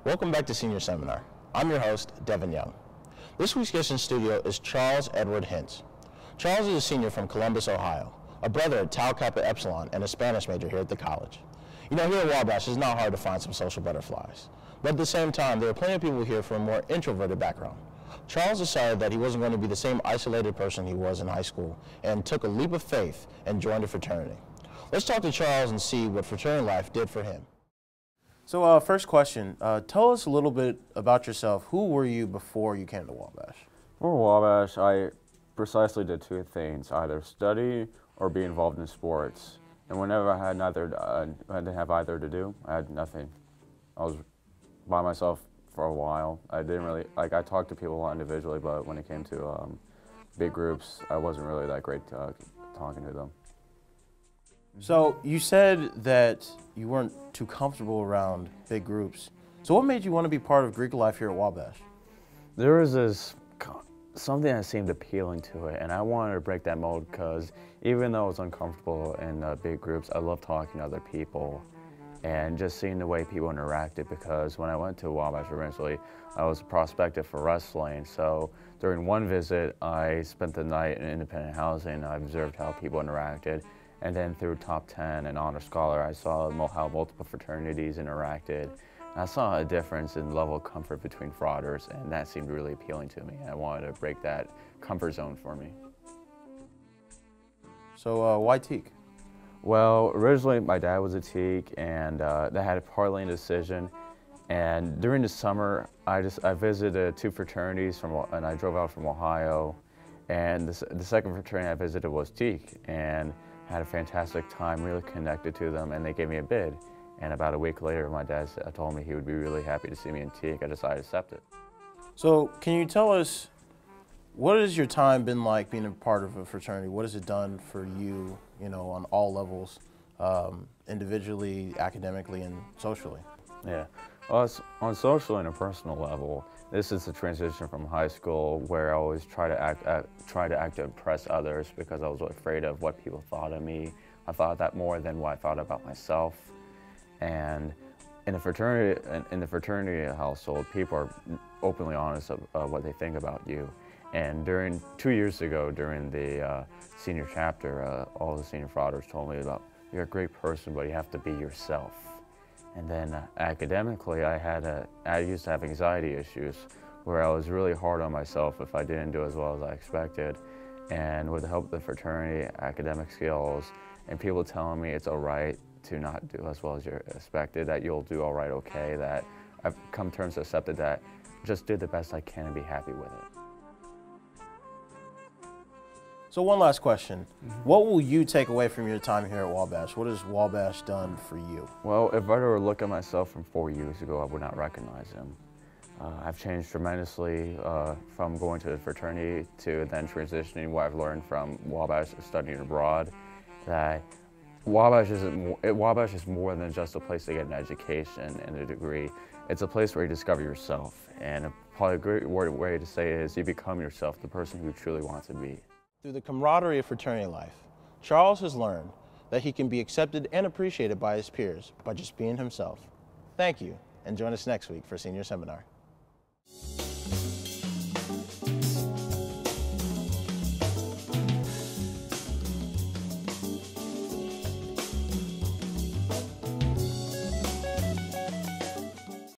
Welcome back to Senior Seminar. I'm your host, Devin Young. This week's guest in studio is Charles Edward Hintz. Charles is a senior from Columbus, Ohio, a brother at Tau Epsilon and a Spanish major here at the college. You know, here at Wabash, it's not hard to find some social butterflies. But at the same time, there are plenty of people here from a more introverted background. Charles decided that he wasn't going to be the same isolated person he was in high school and took a leap of faith and joined a fraternity. Let's talk to Charles and see what fraternity life did for him. So first question, tell us a little bit about yourself. Who were you before you came to Wabash? For Wabash, I precisely did two things, either study or be involved in sports. And whenever I didn't have either to do, I had nothing. I was by myself for a while. I didn't really, I talked to people a lot individually, but when it came to big groups, I wasn't really that great talking to them. So you said that you weren't too comfortable around big groups. So what made you want to be part of Greek life here at Wabash? There was something that seemed appealing to it, and I wanted to break that mold because even though I was uncomfortable in big groups, I love talking to other people and just seeing the way people interacted, because when I went to Wabash originally, I was prospective for wrestling. So during one visit, I spent the night in independent housing and I observed how people interacted. And then through Top 10 and Honor Scholar, I saw how multiple fraternities interacted. I saw a difference in level of comfort between frauders, and that seemed really appealing to me. I wanted to break that comfort zone for me. So why teak? Well, originally my dad was a teak, and that had a partly indecision. And during the summer, I visited two fraternities, and I drove out from Ohio. And the second fraternity I visited was teak, and had a fantastic time, really connected to them, and they gave me a bid. And about a week later, my dad told me he would be really happy to see me in teak. I decided to accept it. So can you tell us, what has your time been like being a part of a fraternity? What has it done for you, you know, on all levels, individually, academically, and socially? Yeah, well, on social and a personal level, this is the transition from high school where I always try to act to impress others because I was afraid of what people thought of me. I thought that more than what I thought about myself. And in the fraternity household, people are openly honest of what they think about you. And 2 years ago, during the senior chapter, all the senior frauders told me about, you're a great person, but you have to be yourself. And then academically, I used to have anxiety issues where I was really hard on myself if I didn't do as well as I expected. And with the help of the fraternity, academic skills, and people telling me it's all right to not do as well as you're expected, that you'll do all right, okay, that I've come to terms to accept that just do the best I can and be happy with it. So one last question. What will you take away from your time here at Wabash? What has Wabash done for you? Well, if I were to look at myself from 4 years ago, I would not recognize him. I've changed tremendously from going to the fraternity to then transitioning what I've learned from Wabash studying abroad. That Wabash is more than just a place to get an education and a degree. It's a place where you discover yourself. And probably a great way to say it is you become yourself, the person who you truly want to be. Through the camaraderie of fraternity life, Charles has learned that he can be accepted and appreciated by his peers by just being himself. Thank you, and join us next week for Senior Seminar.